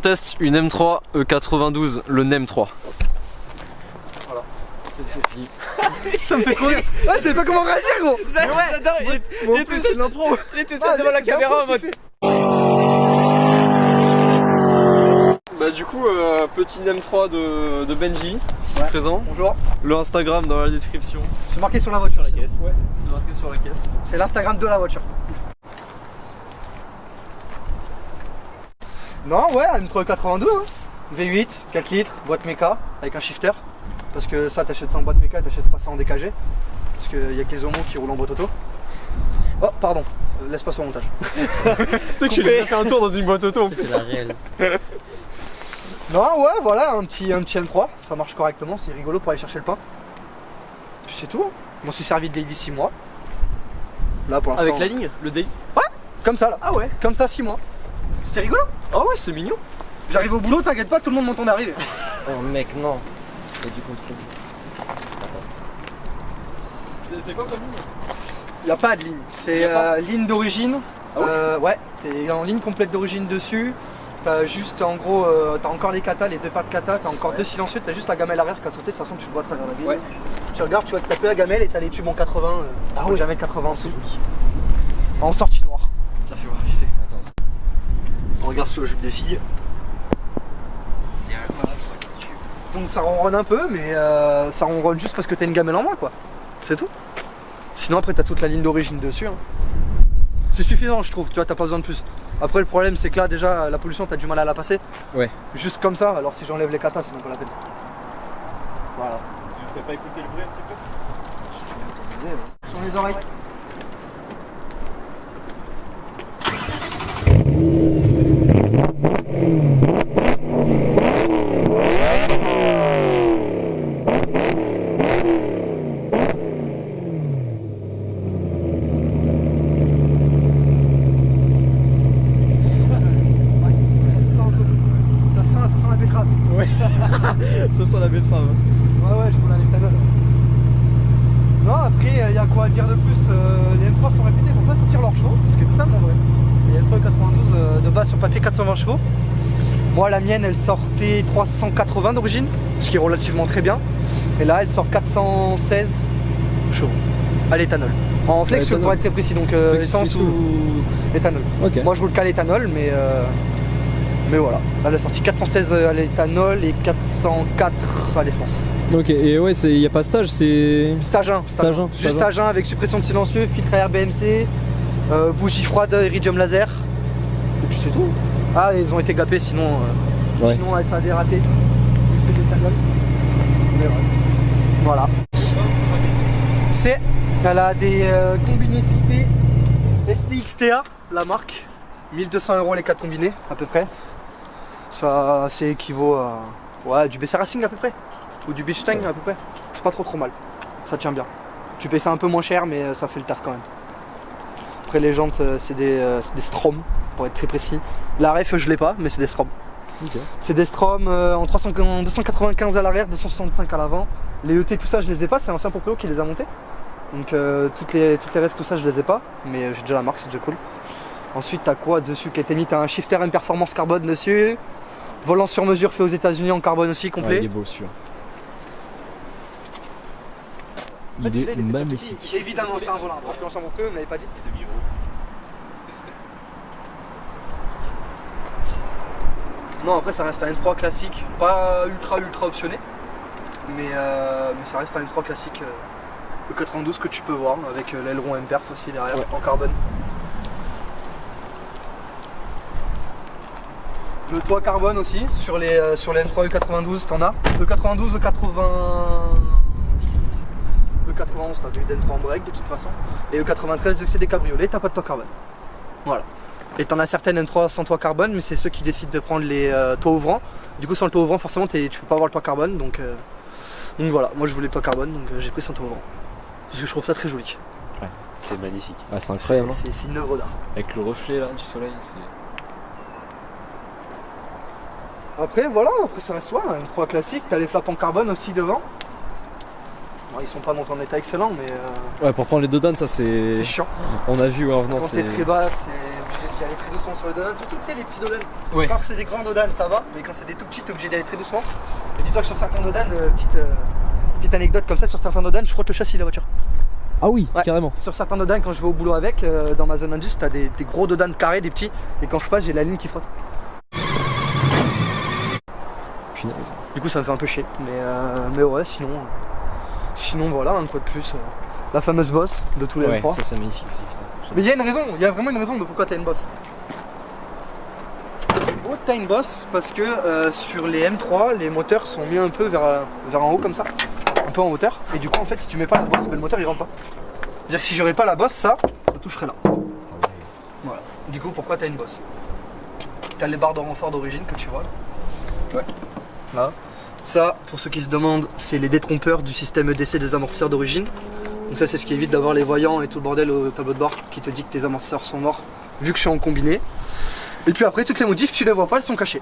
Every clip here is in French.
en test une M3 E92, le NEM 3. Voilà, c'est fini. Ça me fait trop rire. Ouais, je sais pas comment réagir, gros. J'adore, il est tout seul devant la caméra en mode. Bah du coup, petit NEM 3 de Benji, ici présent. Bonjour. Le Instagram dans la description. C'est marqué sur la voiture. Sur la caisse. Ouais. C'est marqué sur la caisse. C'est l'Instagram de la voiture. Non, ouais, M3 92, hein. V8, 4 litres, boîte méca avec un shifter. Parce que ça, t'achètes ça en boîte méca, t'achètes pas ça en DKG. Parce qu'il y a que les homos qui roulent en boîte auto. Oh, pardon, laisse pas sur le montage. Tu sais que j'ai déjà fait un tour dans une boîte auto en plus. C'est la réelle. Non, ouais, voilà, un petit M3, ça marche correctement, c'est rigolo pour aller chercher le pain. Puis c'est tout. Je m'en suis servi de daily 6 mois. Là pour l'instant. Avec la ligne, le daily. Comme ça là. Ah ouais. Comme ça 6 mois. C'était rigolo. Ah ouais, c'est mignon. J'arrive au boulot, t'inquiète pas, tout le monde m'entend arriver. Oh mec, non. Il y a du contrôle. C'est quoi comme ligne? Y a pas de ligne. C'est ligne d'origine. Ah ouais, t'es en ligne complète d'origine dessus. T'as juste en gros, t'as encore les katas, les deux pattes kata, t'as encore deux silencieux, t'as juste la gamelle arrière qui a sauté, de toute façon tu le vois à travers la ville. Ouais. Tu regardes, tu vois que t'as plus la gamelle et t'as les tubes en 80. Ah ouais, jamais 80 en dessous. En sortie noire. Tiens, fais voir, qui c'est. On regarde sous la jupe des filles. Donc ça ronronne un peu, mais ça ronronne juste parce que t'as une gamelle en moins quoi. C'est tout. Sinon après t'as toute la ligne d'origine dessus. Hein. C'est suffisant je trouve, tu vois, t'as pas besoin de plus. Après le problème c'est que là déjà la pollution t'as du mal à la passer. Ouais. Juste comme ça, alors si j'enlève les katas c'est même pas la peine. Voilà. Tu ne ferais pas écouter le bruit un petit peu? Sur les oreilles. Ça sent la betterave. Ouais, je roule à l'éthanol. Non, après, il y a quoi à dire de plus. Les M3 sont répétés pour pas sortir leurs chevaux, ce qui est totalement vrai. Les M3 92 de base sur papier 420 chevaux. Moi, la mienne, elle sortait 380 d'origine, ce qui est relativement très bien. Et là, elle sort 416 chevaux à l'éthanol. En flex, pour être très précis, donc essence ou éthanol. Ok. Moi, je roule qu'à l'éthanol, mais voilà. Elle a sorti 416 à l'éthanol et 404 à l'essence. Ok, et ouais, il n'y a pas stage, c'est. Stage 1. Juste stage 1 avec suppression de silencieux, filtre à air BMC, bougie froide, iridium laser. Et puis c'est tout. Ah, ils ont été gapés sinon. Sinon, ça a dératé. C'est de l'éthanol. Mais ouais. Voilà. Elle a des combinés filtrés STXTA, la marque. 1200 € les 4 combinés à peu près. Ça c'est équivaut à du BC Racing à peu près. Ou du Beachstang à peu près. C'est pas trop mal. Ça tient bien. Tu payes ça un peu moins cher mais ça fait le taf quand même. Après les jantes c'est des Strom pour être très précis. La ref je l'ai pas mais c'est des Strom. Okay. C'est des Strom en 295 à l'arrière, 265 à l'avant. Les ET tout ça je les ai pas, c'est l'ancien proprio qui les a montés. Donc toutes les refs tout ça je les ai pas. Mais j'ai déjà la marque, c'est déjà cool. Ensuite t'as quoi dessus qui a été mis? T'as un shifter M Performance carbone dessus. Volant sur mesure fait aux États-Unis en carbone aussi complet. Ouais, il est beau celui-là. Il est magnifique. Évidemment c'est un volant, parce que l'ancien proprio, on me l'avait pas dit. Non après ça reste un M3 classique, pas ultra optionné. Mais ça reste un M3 classique E92 que tu peux voir avec l'aileron M Perf aussi derrière en carbone. Le toit carbone aussi, sur les M3 E92 t'en as. E92, E90, E91 t'as eu d'M3 en break de toute façon. Et E93 vu que c'est des cabriolets, t'as pas de toit carbone. Voilà. Et t'en as certaines M3 sans toit carbone, mais c'est ceux qui décident de prendre les toits ouvrants. Du coup sans le toit ouvrant forcément tu peux pas avoir le toit carbone donc voilà, moi je voulais le toit carbone donc j'ai pris sans toit ouvrant. Parce que je trouve ça très joli. Ouais, c'est magnifique. Ah, c'est incroyable. C'est une œuvre d'art. Avec le reflet là du soleil, c'est. Après voilà, après ça reste un M3 classique, t'as les flaps en carbone aussi devant. Bon, ils sont pas dans un état excellent mais ouais pour prendre les deux dames ça c'est chiant. On a vu en venant quand t'es très bas, c'est obligé d'y aller très très doucement sur les dodanes, surtout tu sais les petits dodanes. Ouais. Quand c'est des grands dodanes ça va, mais quand c'est des tout petits t'es obligé d'aller très doucement. Et dis-toi que sur certains dodanes, petite anecdote comme ça, sur certains dodanes je frotte le châssis de la voiture. Ah oui, Ouais. carrément. Sur certains dodanes quand je vais au boulot avec, dans ma zone indus, t'as des gros dodanes carrés, des petits, et quand je passe j'ai la ligne qui frotte. Punaise. Du coup ça me fait un peu chier, mais ouais sinon voilà, un quoi de plus. La fameuse bosse de tous les Ouais, M3. ça c'est magnifique aussi, putain. Mais il y a une raison, il y a vraiment une raison de pourquoi t'as une bosse. Oh, t'as une bosse parce que sur les M3, les moteurs sont mis un peu vers en haut comme ça, un peu en hauteur. Et du coup, en fait, si tu mets pas la bosse, ben, le moteur il rentre pas. C'est-à-dire que si j'aurais pas la bosse, ça toucherait là. Voilà. Du coup, pourquoi t'as une bosse? T'as les barres de renfort d'origine que tu vois là. Ouais. Là. Ça, pour ceux qui se demandent, c'est les détrompeurs du système EDC des amortisseurs d'origine. Donc ça c'est ce qui évite d'avoir les voyants et tout le bordel au tableau de bord qui te dit que tes amortisseurs sont morts vu que je suis en combiné. Et puis après toutes les modifs tu les vois pas, elles sont cachées.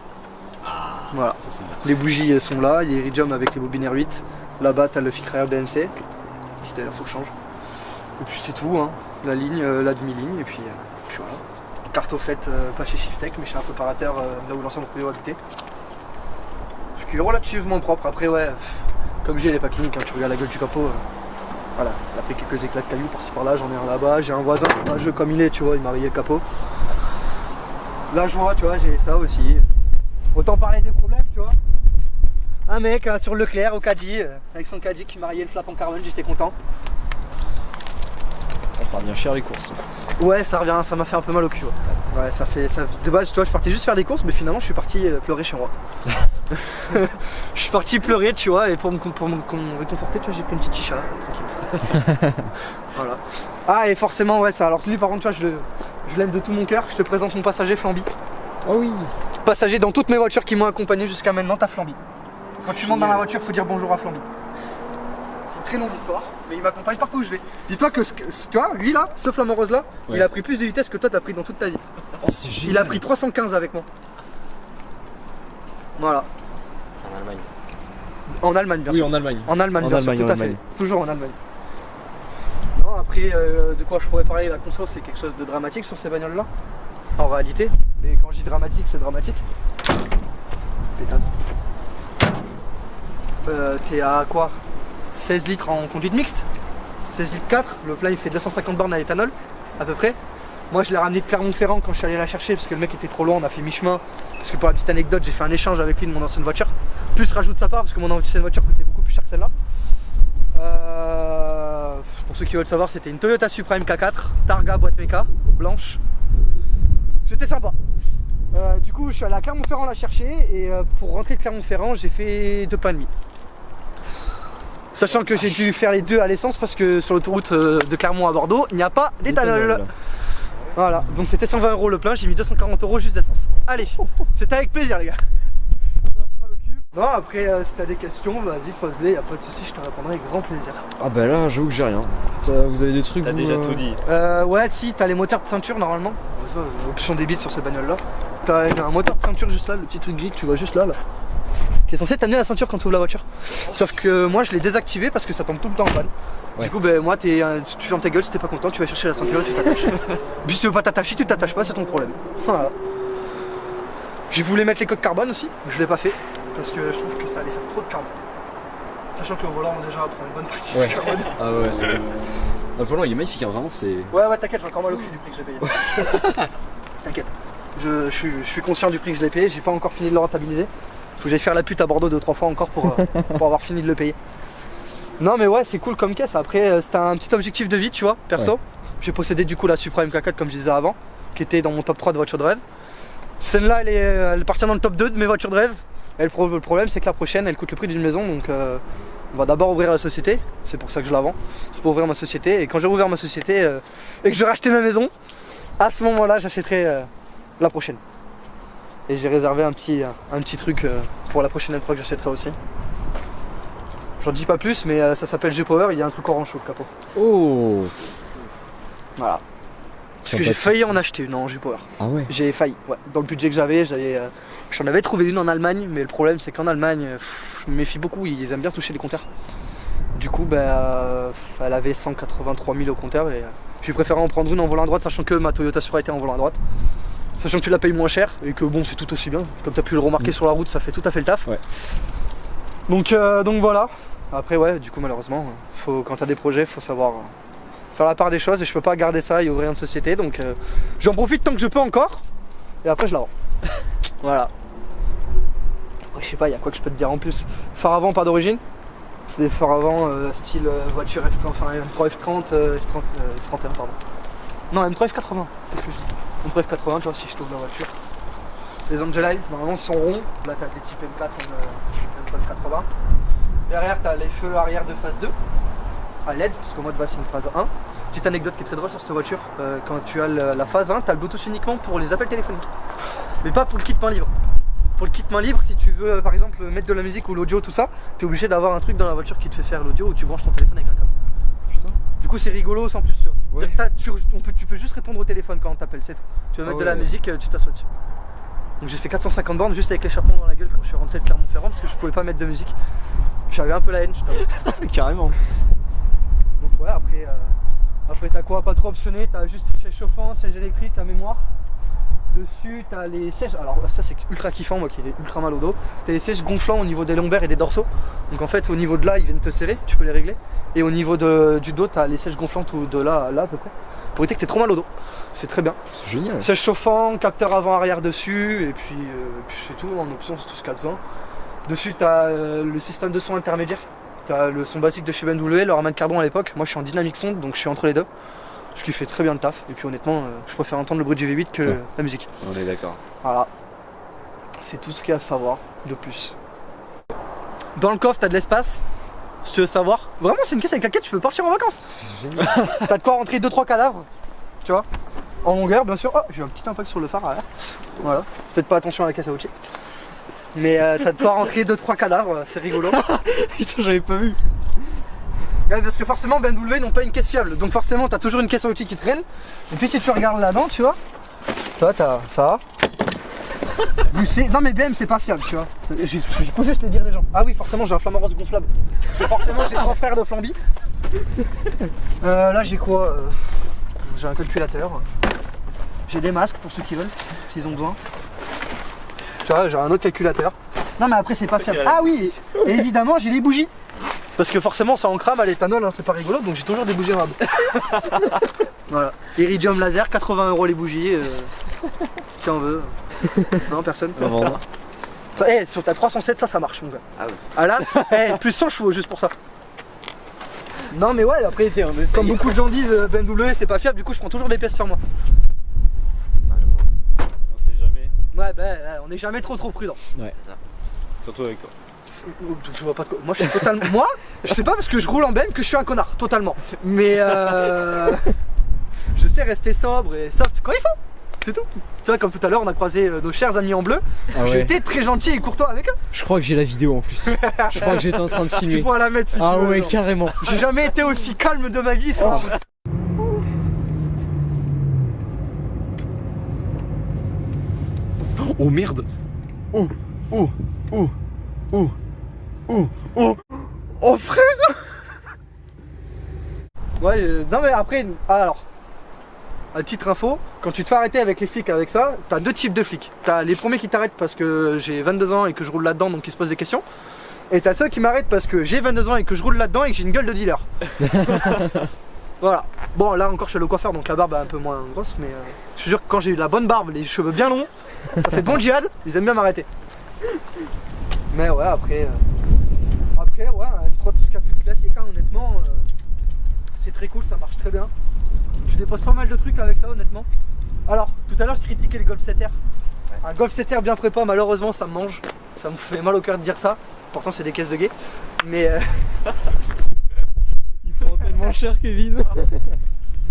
Voilà. Ça c'est bien. Les bougies elles sont là, il y a Iridium avec les bobines R8. Là-bas t'as le filtre air BMC. Qui d'ailleurs faut que je change. Et puis c'est tout hein. La ligne, la demi-ligne et puis voilà. Carte au fait pas chez Shiftech mais chez un préparateur là où l'ancien propriétaire habitait. Ce qui est relativement propre. Après ouais, comme j'ai les pas cliniques, hein, tu regardes la gueule du capot. Voilà, il a pris quelques éclats de cailloux par-ci par-là, j'en ai un là-bas, j'ai un voisin, un jeu comme il est, tu vois, il m'a rayé le capot. La joie, tu vois, j'ai ça aussi. Autant parler des problèmes, tu vois. Un mec sur Leclerc au caddie, avec son caddie qui m'a rayé le flap en carbone, j'étais content. Ah, ça revient cher les courses. Ouais, ça revient, ça m'a fait un peu mal au cul. Ouais, ça fait. De base, tu vois, je partais juste faire des courses, mais finalement, je suis parti pleurer chez moi. Je suis parti pleurer, tu vois, et pour me réconforter, tu vois, j'ai pris une petite chicha, tranquille. Voilà. Ah, et forcément, ouais, ça. Alors, lui, par contre, tu vois, je l'aime de tout mon cœur. Je te présente mon passager Flamby. Ah oui. Passager dans toutes mes voitures qui m'ont accompagné jusqu'à maintenant, t'as Flamby. Quand tu montes dans la voiture, faut dire bonjour à Flamby. C'est une très longue histoire, mais il m'accompagne partout où je vais. Dis-toi que, tu vois, lui là, ce flamant rose là, ouais. Il a pris plus de vitesse que toi t'as pris dans toute ta vie. Oh, c'est génial. Il a pris 315 avec moi. Voilà. En Allemagne. En Allemagne, bien Oui, sûr. en Allemagne. En Allemagne, En bien Allemagne, sûr, tout en à fait. Allemagne. Toujours en Allemagne. Non, après, de quoi je pourrais parler, la conso, c'est quelque chose de dramatique sur ces bagnoles-là. En réalité. Mais quand je dis dramatique, c'est dramatique. Pétasse. T'es à quoi 16 litres en conduite mixte 16 litres 4, le plein il fait 250 bornes à l'éthanol, à peu près. Moi je l'ai ramené de Clermont-Ferrand quand je suis allé la chercher parce que le mec était trop loin, on a fait mi-chemin. Parce que pour la petite anecdote, j'ai fait un échange avec lui de mon ancienne voiture. Plus rajoute sa part parce que mon ancienne voiture coûtait beaucoup plus cher que celle-là. Pour ceux qui veulent savoir, c'était une Toyota Supra MK4, Targa boîte méca, blanche. C'était sympa. Du coup je suis allé à Clermont-Ferrand la chercher et pour rentrer de Clermont-Ferrand j'ai fait 2 pains et demi. Sachant que j'ai dû faire les deux à l'essence parce que sur l'autoroute de Clermont à Bordeaux, il n'y a pas d'éthanol. Voilà, donc c'était 120 € le plein, j'ai mis 240 € juste d'essence. Allez, c'était avec plaisir les gars. Ça m'a fait mal au cul. Non, après si t'as des questions, vas-y pose-les, y'a pas de soucis, je te répondrai avec grand plaisir. Ah bah là, j'avoue que j'ai rien. Vous avez des trucs. T'as déjà tout dit. Ouais, si, t'as les moteurs de ceinture normalement. Option débile sur ces bagnoles là. T'as un moteur de ceinture juste là, le petit truc gris que tu vois juste là. Qui est censé t'amener la ceinture quand tu ouvres la voiture. Sauf que moi je l'ai désactivé parce que ça tombe tout le temps en panne. Ouais. Du coup ben moi tu fermes ta gueule si t'es pas content, tu vas chercher la ceinture et tu t'attaches. Puis si tu veux pas t'attacher, tu t'attaches pas, c'est ton problème. Voilà. J'ai voulu mettre les coques carbone aussi, je l'ai pas fait parce que je trouve que ça allait faire trop de carbone. Sachant que le volant déjà prend une bonne partie de carbone. Ah ouais, c'est bon. Le volant il est magnifique, hein, vraiment c'est. Ouais t'inquiète, j'ai encore mal au cul du prix que je l'ai payé. T'inquiète. Je suis conscient du prix que je l'ai payé, j'ai pas encore fini de le rentabiliser. Faut que j'aille faire la pute à Bordeaux 2-3 fois encore pour avoir fini de le payer. Non mais ouais c'est cool comme caisse, après c'était un petit objectif de vie tu vois, perso. Ouais. J'ai possédé du coup la Supra MK4 comme je disais avant, qui était dans mon top 3 de voitures de rêve. Celle-là elle appartient dans le top 2 de mes voitures de rêve. Et le problème c'est que la prochaine elle coûte le prix d'une maison, donc on va d'abord ouvrir la société, c'est pour ça que je la vends. C'est pour ouvrir ma société, et quand j'aurai ouvert ma société et que je vais racheter ma maison, à ce moment-là j'achèterai la prochaine. Et j'ai réservé un petit truc pour la prochaine M3 que j'achèterai aussi. J'en dis pas plus, mais ça s'appelle G-Power, il y a un truc orange sur le capot. Oh. Voilà. Parce que j'ai failli en acheter une en G-Power. Ah ouais. J'ai failli, ouais. Dans le budget que j'avais, j'en avais trouvé une en Allemagne, mais le problème c'est qu'en Allemagne, je me méfie beaucoup, ils aiment bien toucher les compteurs. Du coup, elle avait 183 000 au compteur et j'ai préféré en prendre une en volant à droite, sachant que ma Toyota Supra était en volant à droite. Sachant que tu la payes moins cher et que bon c'est tout aussi bien. Comme tu as pu le remarquer sur la route, ça fait tout à fait le taf. Ouais. Donc voilà. Après ouais, du coup malheureusement, quand tu as des projets, faut savoir faire la part des choses et je peux pas garder ça et ouvrir une société. Donc j'en profite tant que je peux encore et après je la vends. Voilà. Après je sais pas, il y a quoi que je peux te dire en plus. Phare avant pas d'origine. C'est des phares avant style voiture F30, enfin M3 F30, F31 pardon. Non M3 F80, qu'est-ce que je dis M3 F80, tu vois si je t'ouvre la voiture. Les Angelai, normalement sont ronds, là t'as des types M4 M3 F80. Derrière t'as les feux arrière de phase 2, à LED, parce que moi de base c'est une phase 1. Petite anecdote qui est très drôle sur cette voiture, quand tu as la phase 1, t'as le Bluetooth uniquement pour les appels téléphoniques. Mais pas pour le kit main libre. Pour le kit main libre, si tu veux par exemple mettre de la musique ou l'audio, tout ça, t'es obligé d'avoir un truc dans la voiture qui te fait faire l'audio où tu branches ton téléphone avec un câble. Putain. Du coup c'est rigolo sans plus, tu vois. Ouais. Tu peux juste répondre au téléphone quand on t'appelle, c'est tout. Tu veux mettre de la musique, tu t'assois dessus. Donc j'ai fait 450 bornes juste avec l'échappement dans la gueule quand je suis rentré de Clermont-Ferrand parce que je pouvais pas mettre de musique. J'avais un peu la haine, je t'avoue. Carrément. Donc ouais, après t'as quoi? Pas trop optionné, t'as juste siège chauffant, siège électrique, la mémoire. Dessus t'as les sièges, alors ça c'est ultra kiffant, moi qui ai ultra mal au dos. T'as les sièges gonflants au niveau des lombaires et des dorsaux. Donc en fait au niveau de là ils viennent te serrer, tu peux les régler. Et au niveau du dos t'as les sièges gonflants de là à là à peu près. Pour éviter que t'aies trop mal au dos. C'est très bien. C'est génial. Siège chauffant, capteur avant arrière dessus et puis c'est tout, en option c'est tout ce qu'il y a besoin. Dessus t'as le système de son intermédiaire. T'as le son basique de chez BMW, le Harman Kardon à l'époque. Moi je suis en Dynamic Sound donc je suis entre les deux. Ce qui fait très bien le taf. Et puis honnêtement, je préfère entendre le bruit du V8 que la musique. On est d'accord. Voilà. C'est tout ce qu'il y a à savoir de plus. Dans le coffre, t'as de l'espace. Si tu veux savoir. Vraiment, c'est une caisse avec laquelle tu peux partir en vacances. C'est génial. T'as de quoi rentrer 2-3 cadavres. Tu vois. En longueur, bien sûr. Oh, j'ai eu un petit impact sur le phare arrière. Voilà. Faites pas attention à la caisse à outils. Mais t'as de quoi rentrer 2-3 cadavres. C'est rigolo. Putain, j'avais pas vu. Ouais, parce que forcément BMW n'ont pas une caisse fiable, donc forcément t'as toujours une caisse à outils qui traîne. Et puis si tu regardes là-dedans, tu vois, ça t'as ça. Non mais BM c'est pas fiable, tu vois. Il faut juste le dire les gens. Ah oui, forcément j'ai un flamant rose gonflable. Parce que forcément j'ai 3 frères de Flamby. Là j'ai quoi j'ai un calculateur. J'ai des masques pour ceux qui veulent, s'ils ont besoin. Tu vois, j'ai un autre calculateur. Non mais après c'est pas fiable. Ah oui, et évidemment j'ai les bougies. Parce que forcément ça en crame à l'éthanol, hein, c'est pas rigolo, donc j'ai toujours des bougies aimables. Voilà. Iridium laser, 80 € les bougies. Qui en veut? Non, personne. Sur ta 307, ça marche mon gars. Ah oui. Ah là, plus 100 chevaux juste pour ça. Non mais ouais, après, comme beaucoup de gens disent, BMW c'est pas fiable, du coup je prends toujours des pièces sur moi. T'as raison. On sait jamais. Ouais, on est jamais trop prudent. Ouais, c'est ça. Surtout avec toi. Je vois pas de quoi. Moi je suis totalement. Moi, je sais pas parce que je roule en BM que je suis un connard, totalement. Mais je sais rester sobre et soft quand il faut. C'est tout. Tu vois, comme tout à l'heure, on a croisé nos chers amis en bleu. Ah ouais. J'ai été très gentil et courtois avec eux. Je crois que j'ai la vidéo en plus. Je crois que j'étais en train de filmer. Tu pourras la mettre si tu veux. Ah ouais, carrément. J'ai jamais été aussi calme de ma vie sur la route. Oh merde. Oh, oh, oh, oh, oh, oh. Oh frère. Ouais, non mais après, alors, à titre info, quand tu te fais arrêter avec les flics avec ça, t'as 2 types de flics. T'as les premiers qui t'arrêtent parce que j'ai 22 ans et que je roule là-dedans, donc ils se posent des questions. Et t'as ceux qui m'arrêtent parce que j'ai 22 ans et que je roule là-dedans et que j'ai une gueule de dealer. Voilà. Bon, là encore je suis le coiffeur, donc la barbe est un peu moins grosse, mais je te jure que quand j'ai eu la bonne barbe, les cheveux bien longs, ça fait bon djihad, ils aiment bien m'arrêter. Mais ouais, après ouais, tout ce qu'il y a plus de classique, hein, honnêtement. C'est très cool, ça marche très bien. Tu déposes pas mal de trucs avec ça, honnêtement. Alors, tout à l'heure je critiquais les Golf 7R. Un Golf 7R bien prépa, malheureusement ça me mange. Ça me fait mal au cœur de dire ça. Pourtant c'est des caisses de gay. Mais ils font tellement cher, Kevin.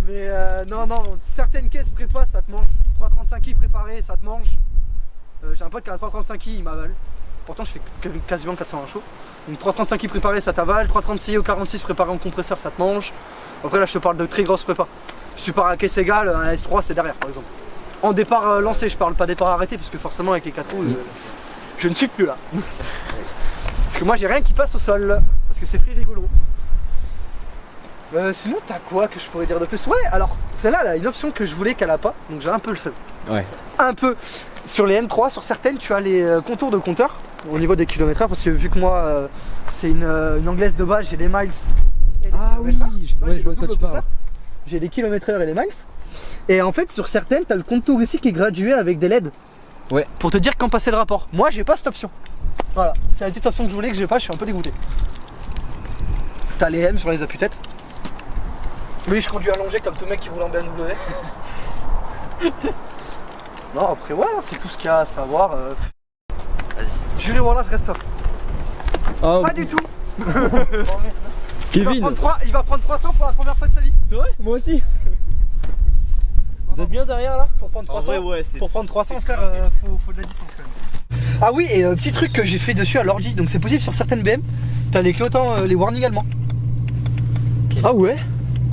Mais non, certaines caisses prépa ça te mange. 335i préparé, ça te mange. J'ai un pote qui a un 335i, il m'avale. Pourtant je fais quasiment 420 chevaux. Donc 335i préparé, ça t'avale. 336i au 46 préparé en compresseur, ça te mange. Après là je te parle de très grosse prépa. Si tu pars à caisse égale, un S3 c'est derrière par exemple. En départ lancé, je parle pas départ arrêté parce que forcément avec les 4 roues, je ne suis plus là. Parce que moi j'ai rien qui passe au sol, parce que c'est très rigolo. Sinon, t'as quoi que je pourrais dire de plus? Ouais, alors, celle-là, elle a une option que je voulais qu'elle a pas, donc j'ai un peu le seum. Ouais. Un peu. Sur les M3, sur certaines, tu as les contours de compteur au niveau des kilomètres, parce que vu que moi, c'est une anglaise de base, j'ai les miles. Et les ouais, je vois de quoi tu parles. J'ai les kilomètres heure et les miles. Et en fait, sur certaines, t'as le contour ici qui est gradué avec des LED. Ouais. Pour te dire quand passer le rapport. Moi, j'ai pas cette option. Voilà, c'est la petite option que je voulais que j'ai pas, je suis un peu dégoûté. T'as les M sur les appuis-têtes. Oui, je conduis allongé comme tout mec qui roule en BMW. Non, après, ouais, c'est tout ce qu'il y a à savoir. Vas-y. Juré, voilà, je reste ça. Ah, Pas du tout. Kevin. Il va prendre 300 pour la première fois de sa vie. C'est vrai? Moi aussi. Vous êtes bien derrière là? Pour prendre 300, ouais, pour prendre 300 frère, faut de la distance quand même. Ah oui, et petit truc que j'ai fait dessus à l'ordi, donc c'est possible sur certaines BM, t'as les clignotants, les warnings allemands. Ah ouais?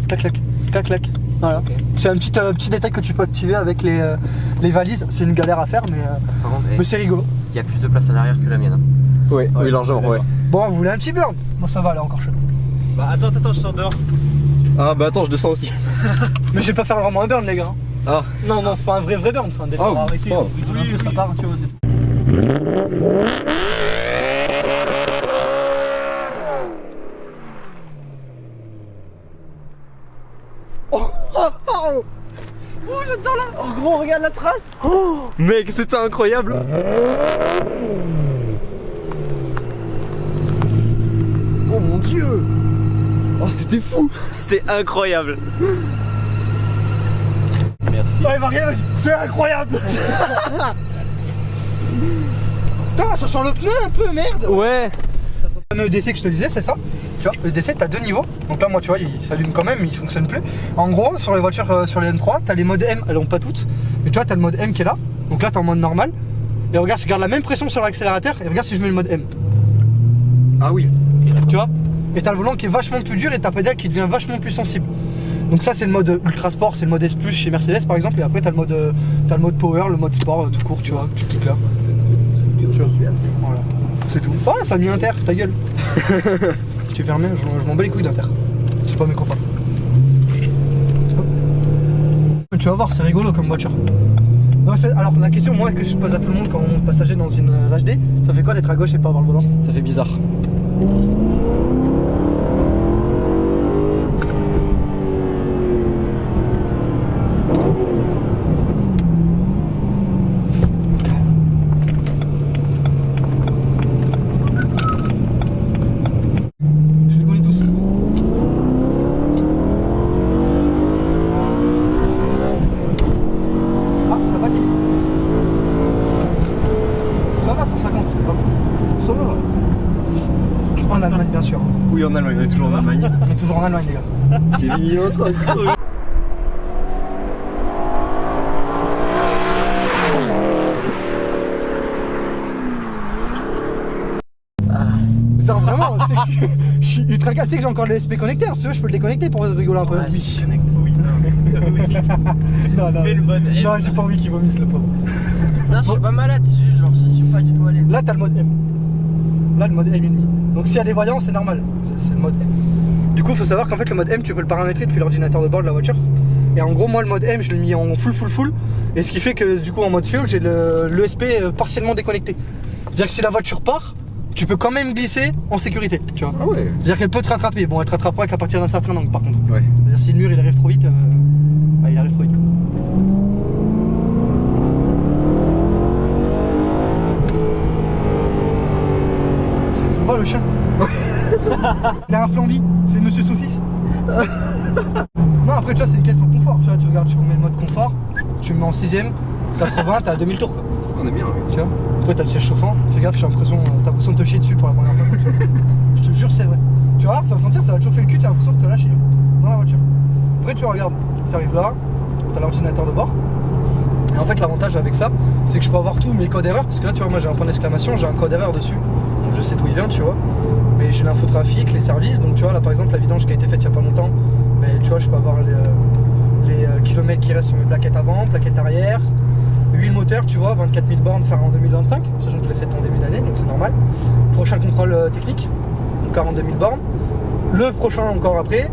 Clac clac, clac clac. Voilà. Okay. C'est un petit détail que tu peux activer avec les valises. C'est une galère à faire, mais c'est rigolo. Il y a plus de place à l'arrière que la mienne. Ouais, oui, largement, ouais. Bon, vous voulez un petit burn? Bon, ça va, elle est encore chaude. Bah attends, je sors dehors. Ah bah attends, je descends aussi. Mais je vais pas faire vraiment un burn, les gars. Ah. Non, c'est pas un vrai burn, c'est un départ arrêté. Oui, ça part, tu vois, c'est tout. Oh, j'entends là. En gros, regarde la trace. Oh, mec, c'était incroyable. Oh mon dieu. Oh, c'était fou. C'était incroyable. Merci. Ouais, Marielle, c'est incroyable. Putain, ça sent le pneu un peu, merde. Ouais. Ça sent le pneu EDC que je te disais, c'est ça. Tu vois, le EDC, t'as deux niveaux. Donc là, moi, tu vois, il s'allume quand même, mais il fonctionne plus. En gros, sur les voitures, sur les M3, t'as les modes M, elles ont pas toutes. Mais tu vois, t'as le mode M qui est là. Donc là, t'es en mode normal. Et regarde, je garde la même pression sur l'accélérateur. Et regarde si je mets le mode M. Ah oui. Tu vois. Et t'as le volant qui est vachement plus dur et ta pédale qui devient vachement plus sensible. Donc ça c'est le mode ultra sport, c'est le mode S+ chez Mercedes par exemple, et après t'as le mode power, le mode sport tout court, tu vois, tu cliques là. Voilà, c'est tout. Oh, ça a mis Inter, ta gueule. Tu permets, je m'en bats les couilles d'Inter. C'est pas mes copains. Tu vas voir, c'est rigolo comme voiture. Non, alors la question moi que je pose à tout le monde quand on est passager dans une HD, ça fait quoi d'être à gauche et pas avoir le volant? Ça fait bizarre. En Allemagne bien sûr. Oui, en Allemagne, on est toujours en Allemagne. On est toujours en Allemagne les gars. Kevin, il sera creux. Ça vraiment, je suis ultra calme, tu sais que j'ai encore le SP connecté, si tu veux je peux le déconnecter pour rigoler un peu. Ouais, oui, connecte, oui. Non, non, j'ai pas envie qu'il vomisse le pauvre. Non, je suis pas malade, c'est juste genre je suis pas du tout à l'aise. Là t'as le mode M. Là le mode M1,5. Donc s'il y a des voyants c'est normal, c'est le mode M. Du coup faut savoir qu'en fait le mode M tu peux le paramétrer depuis l'ordinateur de bord de la voiture. Et en gros moi le mode M je l'ai mis en full. Et ce qui fait que du coup en mode fuel j'ai l'ESP partiellement déconnecté. C'est-à-dire que si la voiture part, tu peux quand même glisser en sécurité, tu vois. Ah ouais. C'est-à-dire qu'elle peut te rattraper. Bon, elle te rattrapera qu'à partir d'un certain angle par contre. Ouais. C'est-à-dire si le mur il arrive trop vite, bah, il arrive trop vite quoi. Tu vois le chien. Il a un flambi, c'est Monsieur Saucisse. Non après tu vois c'est une caisse en confort, tu vois, tu regardes, tu remets le mode confort, tu me mets en 6ème, 80, t'as 2000 tours quoi. On est bien, oui. Tu vois. Après t'as le siège chauffant, fais gaffe, j'ai l'impression, t'as l'impression de te chier dessus pour la première fois. Je te jure c'est vrai. Tu vas voir, ça va sentir, ça va te chauffer le cul, t'as l'impression de te lâcher dans la voiture. Après tu regardes, tu arrives là, t'as l'ordinateur de bord. Et en fait l'avantage avec ça, c'est que je peux avoir tous mes codes erreurs, parce que là tu vois moi j'ai un point d'exclamation, j'ai un code erreur dessus. Donc je sais d'où il vient, tu vois. Mais j'ai l'infotrafic, les services, donc tu vois là par exemple la vidange qui a été faite il y a pas longtemps, mais tu vois je peux avoir les kilomètres qui restent sur mes plaquettes avant, plaquettes arrière. Huile moteur, tu vois, 24 000 bornes faire en 2025, sachant que je l'ai fait en début d'année, donc c'est normal. Prochain contrôle technique, donc 42 000 bornes. Le prochain encore après,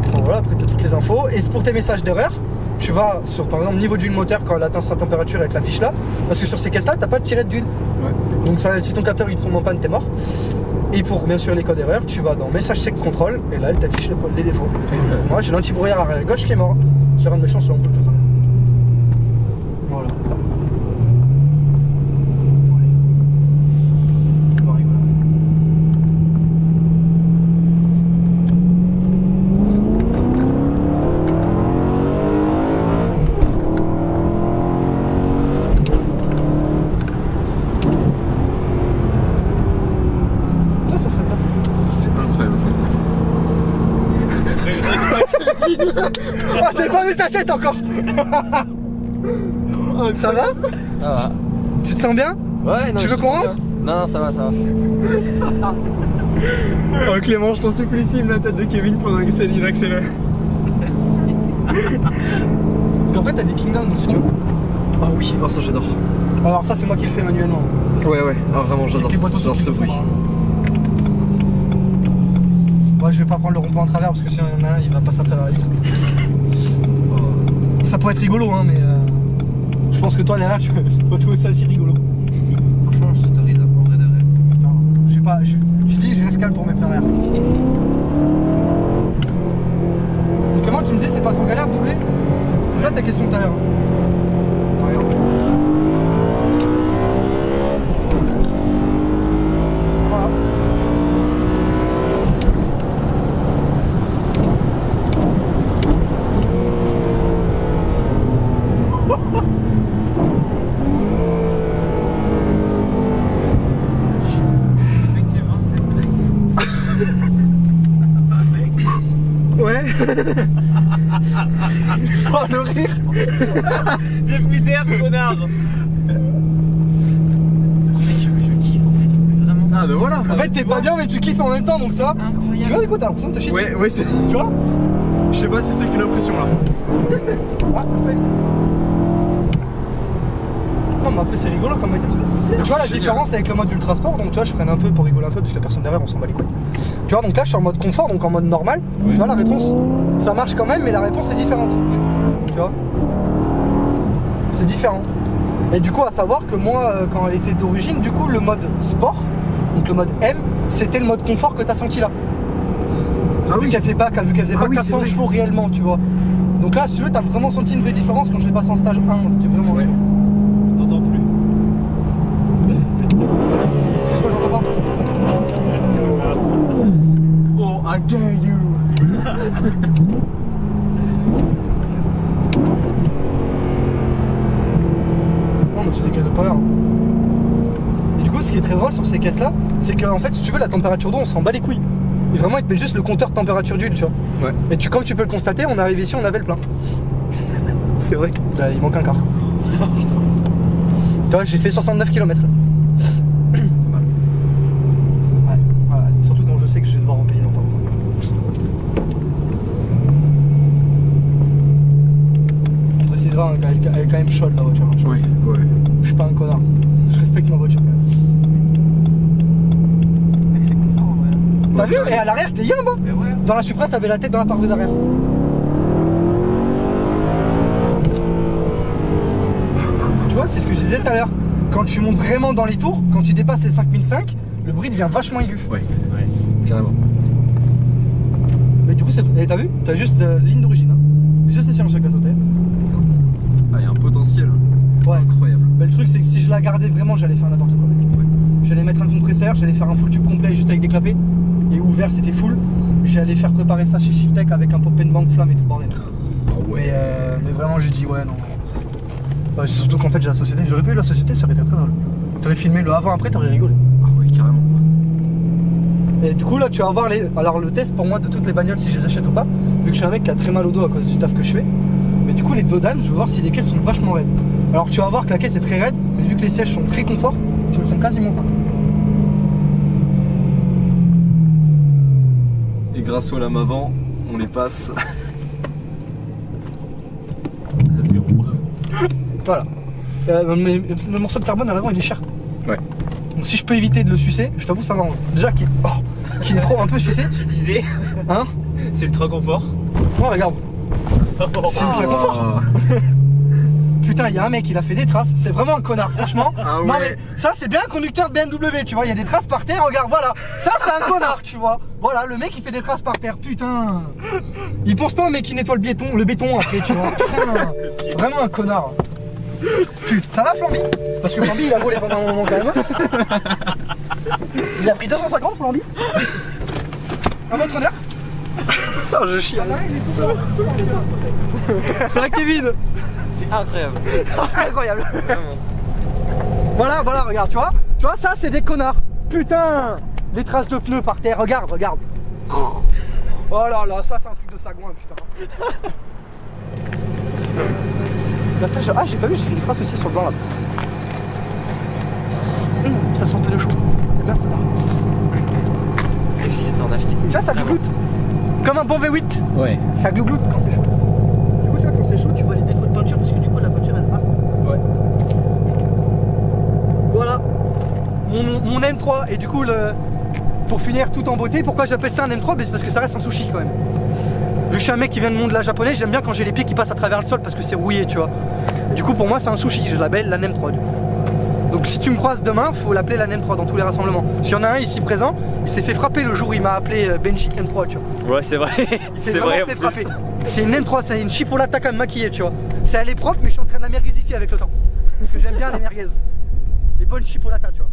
Enfin voilà, après t'as toutes les infos. Et pour tes messages d'erreur, tu vas sur par exemple niveau d'huile moteur quand elle atteint sa température avec la fiche là, parce que sur ces caisses là t'as pas de tirette d'huile. Ouais. Donc ça, si ton capteur il tombe en panne, t'es mort. Et pour bien sûr les codes erreurs, tu vas dans message sec contrôle et là elle t'affiche les défauts. Et moi j'ai l'anti-brouillard arrière gauche qui est mort sur un de mes champs sur l'ampoule 80. Voilà. Oh, j'ai pas vu ta tête encore. Ça va? Ça va. Tu te sens bien? Ouais, non. Tu veux qu'on rentre? Non, ça va, ça va. Oh Clément, je t'en supplie, filme la tête de Kevin pendant que Céline accélère. Donc en fait t'as des Kingdoms aussi tu vois. Ah oui, oh ça j'adore. Alors ça c'est moi qui le fais manuellement. Ouais, ah, vraiment j'adore ce bruit. Moi je vais pas prendre le rond-point à travers parce que si y en a un il va passer à travers la vitre. Ça pourrait être rigolo hein mais je pense que toi derrière tu vas trouver ça si rigolo. Franchement je t'autorise à prendre de vrai. Non, je vais pas. Je dis je reste calme pour mes pleins airs. Donc Clément tu me disais c'est pas trop galère de doubler? C'est ça ta question tout à l'heure. Regarde. Voilà. Effectivement, c'est Ouais. Oh le rire. J'ai pris d'air, connard. Je kiffe en fait, vraiment. Ah ben voilà. En fait t'es pas bien mais tu kiffes en même temps donc ça. Tu vois du coup t'as l'impression de te chier dessus. Ouais, c'est. Tu vois. Je sais pas si c'est que l'impression là. Ah, ouais, non mais après c'est rigolo comme manière. Tu vois la différence avec le mode ultra sport, donc tu vois je freine un peu pour rigoler un peu parce que la personne derrière on s'en bat les couilles. Tu vois donc là je suis en mode confort, donc en mode normal, tu vois la réponse, ça marche quand même mais la réponse est différente. Tu vois. C'est différent. Et du coup à savoir que moi quand elle était d'origine, du coup le mode sport, donc le mode M, c'était le mode confort que t'as senti là. Vu qu'elle faisait pas 400 chevaux réellement, tu vois. Donc là si tu veux t'as vraiment senti une vraie différence quand je l'ai passé en stage 1, tu vraiment. Ouais. T'entends plus. Excuse-moi, j'entends pas. Oh, I dare you. Non, mais c'est des caisses de polaire. Et du coup, ce qui est très drôle sur ces caisses-là, c'est qu'en fait, si tu veux, la température d'eau, on s'en bat les couilles. Et vraiment, ils te mettent juste le compteur de température d'huile, tu vois. Ouais. Et comme tu peux le constater, on arrive ici, on avait le plein. C'est vrai. Là, il manque un quart. Putain. Tu vois, j'ai fait 69 km. Ça fait mal. Ouais, surtout quand je sais que je vais devoir en payer dans pas longtemps. On précisera, hein, elle est quand même chaude la voiture. Hein, je précise. Ouais. Je suis pas un connard. Je respecte ma voiture quand même. Mec, c'est confort en vrai. T'as vu? Et à l'arrière, t'es yimbe, hein. Mais ouais. Dans la Supra, t'avais la tête dans la pare-brise arrière. Tu vois, c'est ce que je disais tout à l'heure. Quand tu montes vraiment dans les tours, quand tu dépasses les 5005, le bruit devient vachement aigu. Ouais. Carrément. Mais du coup, t'as vu? T'as juste ligne d'origine. Hein. Juste ici, monsieur Cassoté. Ah, il y a un potentiel. Ouais. Incroyable. Mais le truc, c'est que si je la gardais vraiment, j'allais faire n'importe quoi avec. Ouais. J'allais mettre un compresseur, j'allais faire un full tube complet juste avec des clapets. Et ouvert, c'était full. J'allais faire préparer ça chez Shiftech avec un pop and bank flamme et tout le bordel. Ah ouais. Mais vraiment, j'ai dit ouais, non. Ouais, surtout qu'en fait, j'ai la société. J'aurais pas eu la société, ça aurait été très drôle. T'aurais filmé le avant-après, t'aurais rigolé. Ah ouais, carrément. Et du coup, là, tu vas voir les. Alors, le test pour moi de toutes les bagnoles, si je les achète ou pas, vu que je suis un mec qui a très mal au dos à cause du taf que je fais. Mais du coup, les dodanes, je veux voir si les caisses sont vachement raides. Alors, tu vas voir que la caisse est très raide, mais vu que les sièges sont très confort, tu le sens quasiment pas. Et grâce aux lames avant, on les passe. À zéro. Voilà. Mais le morceau de carbone à l'avant, il est cher. Ouais. Donc, si je peux éviter de le sucer, je t'avoue, ça m'arrange. Déjà qu'il est trop un peu sucé. Tu disais, Hein? c'est ultra confort. Oh, regarde. C'est un bien confort. Putain, il y a un mec, il a fait des traces. C'est vraiment un connard, franchement. Ah ouais. Non, mais ça, c'est bien un conducteur de BMW, tu vois. Il y a des traces par terre, regarde, voilà. Ça, c'est un connard, tu vois. Voilà, le mec, il fait des traces par terre. Putain. Il pense pas au mec qui nettoie le béton après, tu vois. Putain, vraiment un connard. Putain, ça va, Flamby? Parce que Flamby, il a volé pendant un moment quand même. Il a pris 250, Flamby. Un autre honneur. Oh, je chie. C'est vrai, Kevin. C'est incroyable. Incroyable. Voilà, voilà, regarde, tu vois, ça, c'est des connards. Putain, des traces de pneus par terre, regarde, regarde. Oh là là, ça, c'est un truc de sagouin, putain. Ah, j'ai pas vu, j'ai fait des traces aussi sur le blanc là. Ça sent un peu de chaud. C'est bien, c'est là. C'est juste en acheter. Tu vois, ça glougloute. Comme un bon V8. Ouais. Ça glougloute quand c'est chaud. Du coup, tu vois, quand c'est chaud, tu vois les défauts de peinture parce que du coup, la peinture elle se barre. Ouais. Voilà. Mon M3. Et du coup, pour finir tout en beauté, pourquoi j'appelle ça un M3? C'est parce que ça reste un sushi quand même. Vu que je suis un mec qui vient de monde de la japonaise, j'aime bien quand j'ai les pieds qui passent à travers le sol parce que c'est rouillé, tu vois. Du coup, pour moi, c'est un sushi. Je l'appelle la M3 du coup. Donc si tu me croises demain, faut l'appeler la M3 dans tous les rassemblements. S'il y en a un ici présent, il s'est fait frapper le jour où il m'a appelé Benji M3, tu vois. Ouais, c'est vrai. Il s'est vraiment fait frapper. C'est une M3, c'est une chipolata quand même maquillée, tu vois. C'est elle est propre, mais je suis en train de la merguezifier avec le temps. Parce que j'aime bien les merguez. Les bonnes chipolatas, tu vois.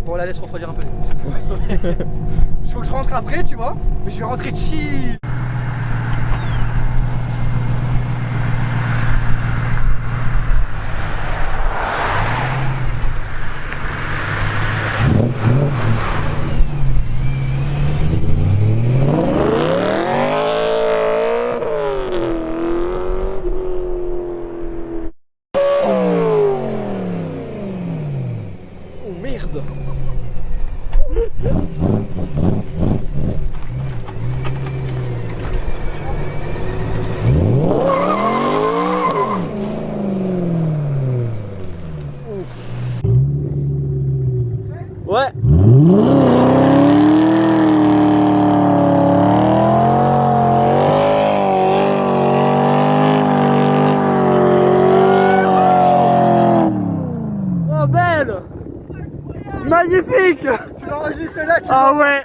Bon, on la laisse refroidir un peu. Il faut que je rentre après, tu vois. Mais je vais rentrer chill. Ouais. Oh belle. Magnifique. Tu l'as enregistré là, tu Ah ouais.